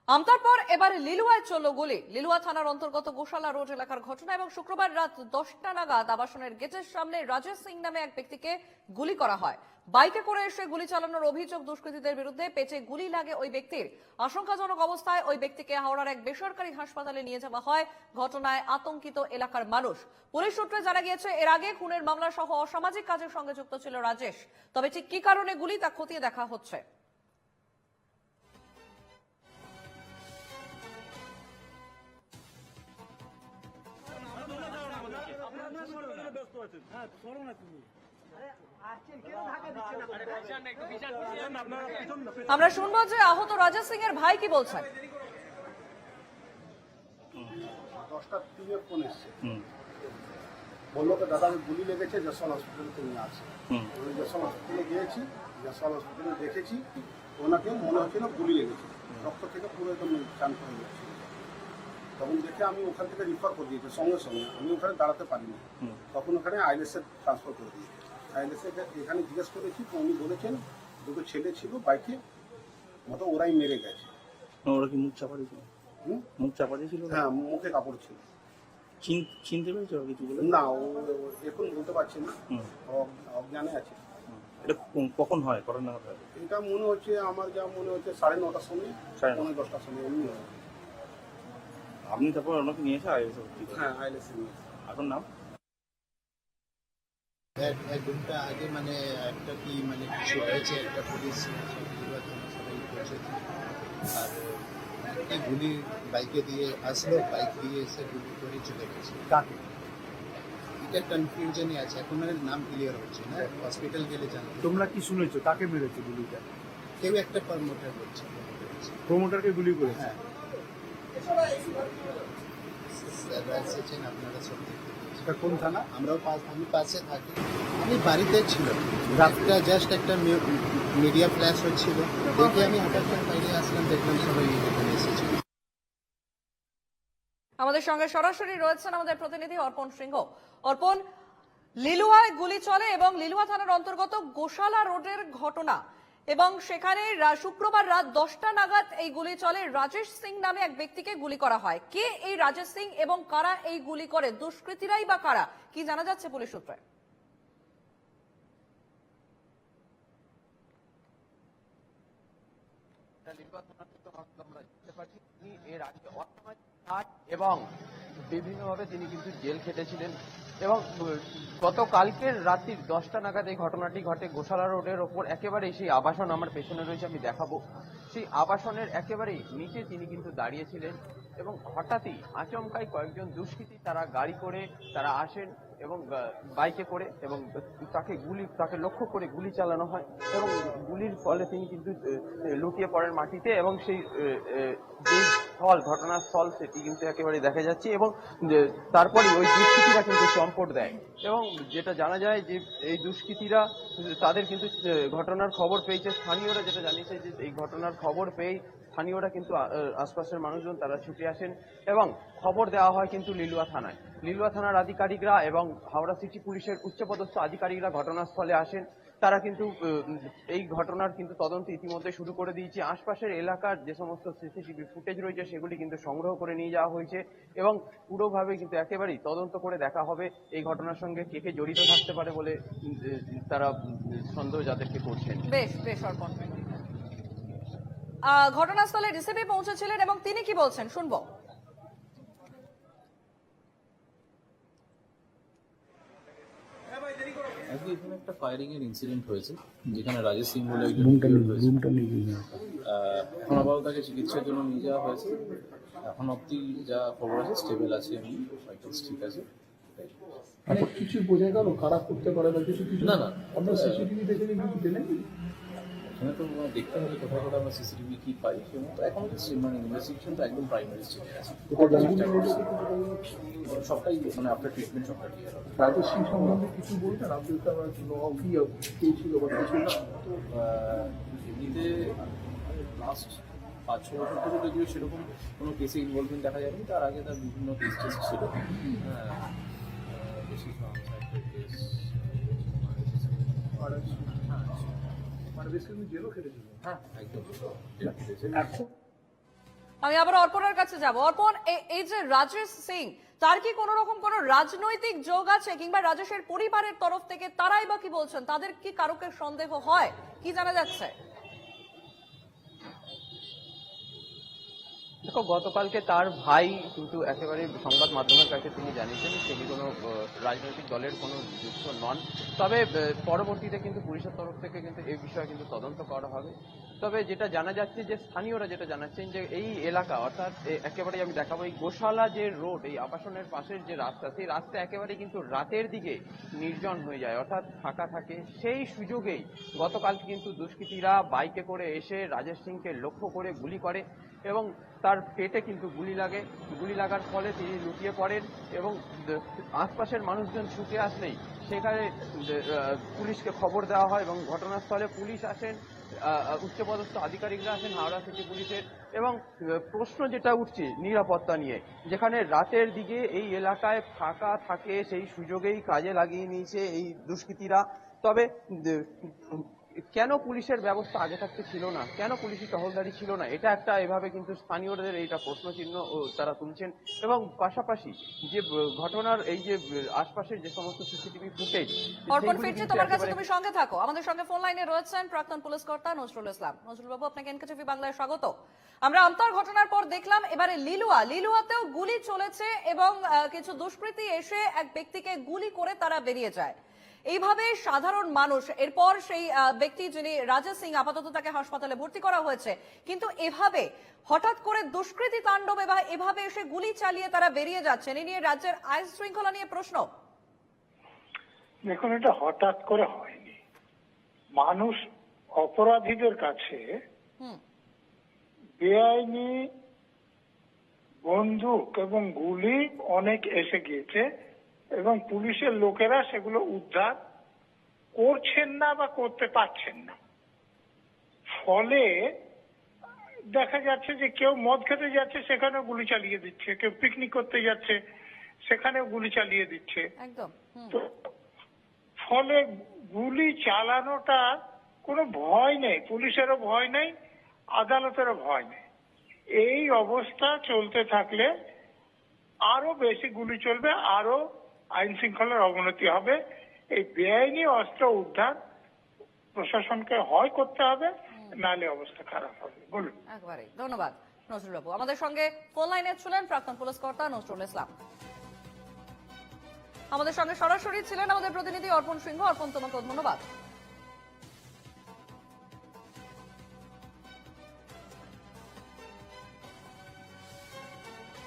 আমতার পর এবার লিলুয়ায় চলল গুলি। লিলুয়া থানার অন্তর্গত গোশালা রোড এলাকার ঘটনা এবং শুক্রবার রাত 10টা নাগাদ আবাসনের গেটের সামনে রাজেশ সিং নামে এক ব্যক্তিকে গুলি করা হয়। বাইকে করে এসে গুলি চালানোর অভিযোগ দুষ্কৃতীদের বিরুদ্ধে। পেটে গুলি লাগে ওই ব্যক্তির। আশঙ্কাজনক অবস্থায় ওই ব্যক্তিকে হাওড়ার এক বেসরকারি হাসপাতালে নিয়ে যাওয়া হয়। ঘটনায় আতঙ্কিত এলাকার মানুষ। পুলিশ সূত্রে জানা গিয়েছে, এর আগে খুনের মামলা সহ অসামাজিক কাজের সঙ্গে যুক্ত ছিল রাজেশ। তবে ঠিক কি কারণে গুলি তা খতিয়ে দেখা হচ্ছে। আমরা শুনবো যে আহত রাজেশ সিং এর ভাই কি বলছেন। 10টা 3 ফোন এসছে, বললো তো দাদা আমি গুলি লেগেছে, যশোর হসপিটালে নিয়ে আসছে। আমি যশোর হসপিটালে গিয়েছি, যশোর হসপিটালে দেখেছি ওনাকে মনে হচ্ছিল গুলি লেগেছে, রক্ত থেকে পুরো একদম চান করে যাচ্ছে। তখন দেখে আমি ওখান থেকে রিফার করে দিয়েছি সঙ্গে সঙ্গে, আমি ওখানে দাঁড়াতে পারিনি। তখন ওখানে আইএলএসএ ট্রান্সফার করে দিয়েছি। আইএলএসএ এখানে জিজ্ঞেস করেছি তো উনি বলেছেন দুটো ছেলে ছিল বাইকে, মতো ওরাই মেরে গেছে। ওরা কি মুখ চাপা দিয়েছিল? মুখ চাপা দিয়েছিল? হ্যাঁ, মুখে কাপড় ছিল। চিনতে পেরেছো কিছু বলে? না, ও এখন বলতে পারছি না, অজ্ঞানে আছে। এটা কখন হয়? কখন নাগাদ হয়? এটা মনে হচ্ছে, আমার যা মনে হচ্ছে 9:30টার সময়, 10:30টার সময় এমনি হয়। আপনি তারপর ওনাকে নিয়ে এসে হ্যাঁ, আইএলএসএ নিয়ে। আপনার নাম? এক ঘন্টা আগে মানে একটা কি মানে কিছু হয়েছে, একটা পুলিশ সবাই করছে, আর একটা গুলি বাইকে দিয়ে আসলো, বাইক দিয়ে এসে গুলি করে চলে গেছে। কাকে? এটা কনফিউশনই আছে, এখন নাম ক্লিয়ার হচ্ছে না, হসপিটাল গেলে জানতে। তোমরা কি শুনেছো কাকে মেরেছে গুলিটা? কেউ একটা প্রমোটার করছে। প্রমোটারকে গুলি করেছে? হ্যাঁ, স্যাররা এসেছেন, আপনারা সব দেখতে পেয়েছেন। সেটা কোন থানা? আমি পাশে থাকি, আমি বাড়িতে ছিল, রাতটা জাস্ট একটা মিডিয়া ফ্ল্যাশ হচ্ছিল, দেখে আমি হঠাৎ করে বাইরে আসলাম, দেখলাম সবাই এখানে এসেছে। আমাদের সঙ্গে সরাসরি রয়েছেন আমাদের প্রতিনিধি অর্পণ সিংহ। অর্পণ, লিলুয়ায় গুলি চলে এবং লিলুয়া থানার অন্তর্গত গোশালা রোডের ঘটনা, এবং সেখানে শুক্রবার রাত 10টা নাগাদ এই গুলি চলে। রাজেশ সিং নামে এক ব্যক্তিকে গুলি করা হয়। কে এই রাজেশ সিং এবং কারা এই গুলি করে? দুষ্কৃতীরাই বা কারা, কি জানা যাচ্ছে পুলিশ সূত্রে? এবং বিভিন্নভাবে তিনি কিন্তু জেল খেটেছিলেন এবং গতকালকের রাত্রির 10টা নাগাদ এই ঘটনাটি ঘটে। গোশালা রোডের ওপর একেবারে সেই আবাসন আমার পেছনে রয়েছে, আমি দেখাবো, সেই আবাসনের একেবারেই নিচে তিনি কিন্তু দাঁড়িয়েছিলেন এবং হঠাৎই আচমকাই কয়েকজন দুষ্কৃতী তারা গাড়ি করে তারা আসেন এবং বাইকে করে এবং তাকে লক্ষ্য করে গুলি চালানো হয় এবং গুলির ফলে তিনি কিন্তু লুটিয়ে পড়েন মাটিতে এবং সেই যে ঘটনার স্থল সেটি কিন্তু একেবারে দেখা যাচ্ছে এবং তারপরে ওই দুষ্কৃতীরা কিন্তু চম্পট দেয় এবং যেটা জানা যায় যে এই দুষ্কৃতীরা তাদের কিন্তু ঘটনার খবর পেয়েছে স্থানীয়রা, যেটা জানিয়েছে যে এই ঘটনার খবর পেয়ে স্থানীয়রা কিন্তু আশপাশের মানুষজন তারা ছুটে আসেন এবং খবর দেওয়া হয় কিন্তু লিলুয়া থানায়। লিলুয়া থানার আধিকারিকরা এবং হাওড়া সিটি পুলিশের উচ্চপদস্থ আধিকারিকরা ঘটনাস্থলে আসেন। তারা কিন্তু এই ঘটনার কিন্তু তদন্ত ইতিমধ্যে শুরু করে দিয়েছে। আশপাশের এলাকার যে সমস্ত সিসিটিভি ফুটেজ রয়েছে সেগুলি কিন্তু সংগ্রহ করে নিয়ে যাওয়া হয়েছে এবং পুরোভাবে কিন্তু একেবারেই তদন্ত করে দেখা হবে এই ঘটনার সঙ্গে কে কে জড়িত থাকতে পারে বলে তারা সন্দেহ যাদেরকে করছেন। বেশ বেশ অর্পণ, ঘটনাস্থলে ডিসিপি পৌঁছেছিলেন এবং তিনি কি বলছেন শুনবো। আজকে এখানে একটা ফায়ারিং এর ইনসিডেন্ট হয়েছে যেখানে রাজেশ সিং বলে একজন ইনজিওর্ড হয়েছে। এখন আবার তাকে চিকিৎসার জন্য নিয়ে যাওয়া হয়েছে। এখন অবধি যা খবর আছে স্টেবল আছে, এমনি ভাইটালস ঠিক আছে। মানে কিছু বোঝা গেল কারা করতে পারে না কিছু? না না, আমরা সিসিটিভি দেখে কিছু পেলেন? এখানে তো দেখতে হবে কোথায় কোথায় আমরা সিসিটিভি কি পাই। সেরকম তো এখন মানে ইনভেস্টিগেশন তো একদম প্রাইমারি স্টেজে আছে। সবটাই মানে আপনার ট্রিটমেন্ট সবটা ঠিক আছে। রাজেশ সিং সম্বন্ধে কিছু বলতেন আপনি? কি ছিল বা কিছু না? তো এমনিতে লাস্ট 5-6 বছর ধরে যদিও সেরকম কোনো কেসে ইনভলভমেন্ট দেখা যায়নি, তার আগে তার বিভিন্ন কেস টেস ছিল। বেশি কেস মানে বেশি জেলও খেটেছিল? হ্যাঁ একদম। আমি আবার অর্পণের কাছে যাব। অর্পণ, এই যে রাজেশ সিং, তার কি কোন রকম কোন রাজনৈতিক যোগ আছে, কিংবা রাজেশের পরিবারের তরফ থেকে তারাই বা কি বলছেন? তাদের কি কারোকে সন্দেহ হয়, কি জানা যাচ্ছে? দেখো, গতকালকে তার ভাই কিন্তু একেবারে সংবাদ মাধ্যমের কাছে তিনি জানিয়েছেন তিনি কোনো রাজনৈতিক দলের কোনো যুক্ত নন। তবে পরবর্তীতে কিন্তু পুলিশের তরফ থেকে কিন্তু এই বিষয়ে কিন্তু তদন্ত করা হবে। তবে যেটা জানা যাচ্ছে, যে স্থানীয়রা যেটা জানাচ্ছেন, যে এই এলাকা অর্থাৎ একেবারে আমি দেখাবো এই গোশালা যে রোড, এই আবাসনের পাশের যে রাস্তা, সেই রাস্তা একেবারে কিন্তু রাতের দিকে নির্জন হয়ে যায়, অর্থাৎ ফাঁকা থাকে। সেই সুযোগেই গতকাল কিন্তু দুষ্কৃতীরা বাইকে করে এসে রাজেশ সিংকে লক্ষ্য করে গুলি করে এবং তার পেটে কিন্তু গুলি লাগে। গুলি লাগার ফলে তিনি লুটিয়ে পড়েন এবং আশপাশের মানুষজন ছুটে আসলেই সেখানে পুলিশকে খবর দেওয়া হয় এবং ঘটনাস্থলে পুলিশ আসেন, উচ্চপদস্থ আধিকারিকরা আসেন হাওড়া সিটি পুলিশের। এবং প্রশ্ন যেটা উঠছে নিরাপত্তা নিয়ে, যেখানে রাতের দিকে এই এলাকায় ফাঁকা থাকে সেই সুযোগেই কাজে লাগিয়ে নিয়েছে এই দুষ্কৃতীরা। তবে কেন পুলিশের ব্যবস্থা আগে থাকতে ছিল না, কেন পুলিশি টহলদারি ছিল না, এটা একটা এভাবে কিন্তু স্থানীয়দের এইটা প্রশ্নচিহ্ন তারা তুলছেন। এবং পাশাপাশি যে ঘটনার এই যে আশপাশের যে সমস্ত সিসিটিভি ফুটেজ, অর্পণ, ফিরছি তোমার কাছে, তুমি সঙ্গে থাকো। আমাদের সঙ্গে ফোন লাইনে রয়েছেন প্রাক্তন পুলিশ কর্তা নজরুল ইসলাম। নজরুল বাবু, আপনাকে এনকেটিভি বাংলায় স্বাগত। আমরা আমতার ঘটনার পর দেখলাম এবারে লিলুয়াতেও গুলি চলেছে এবং কিছু দুষ্কৃতী এসে এক ব্যক্তিকে গুলি করে তারা বেরিয়ে যায়। এইভাবে সাধারণ মানুষ, এরপর সেই ব্যক্তি যিনি রাজেশ সিং, আপাতত তাকে হাসপাতালে ভর্তি করা হয়েছে, কিন্তু এভাবে হঠাৎ করে দুষ্কৃতী তাণ্ডব বা এভাবে এসে গুলি চালিয়ে তারা বেরিয়ে যাচ্ছেন, এই নিয়ে রাজ্যের আইন শৃঙ্খলা নিয়ে প্রশ্ন। দেখুন, এটা হঠাৎ করে হয়নি। মানুষ অপরাধীদের কাছে বেআইনি বন্দুক এবং গুলি অনেক এসে গিয়েছে এবং পুলিশের লোকেরা সেগুলো উদ্ধার করছেন না বা করতে পারছেন না। ফলে দেখা যাচ্ছে যে কেউ মদ খেতে যাচ্ছে, সেখানেও গুলি চালিয়ে দিচ্ছে, কেউ পিকনিক করতে যাচ্ছে, সেখানেও গুলি চালিয়ে দিচ্ছে। একদম। তো ফলে গুলি চালানোটা কোনো ভয় নেই, পুলিশেরও ভয় নেই, আদালতেরও ভয় নেই। এই অবস্থা চলতে থাকলে আরো বেশি গুলি চলবে, আরো আইন শৃঙ্খলার অবনতি হবে। এই বেআইনি অস্ত্র উদ্ধার প্রশাসনকে হয় করতে হবে, নাহলে অবস্থা খারাপ হবে। বলুন। একবারে ধন্যবাদ নজরুল বাবু। আমাদের সঙ্গে ফোন লাইনে ছিলেন প্রাক্তন পুলিশ কর্তা নজরুল ইসলাম। আমাদের সঙ্গে সরাসরি ছিলেন আমাদের প্রতিনিধি অর্পণ সিংহ। অর্পণ, তোমাকে ধন্যবাদ।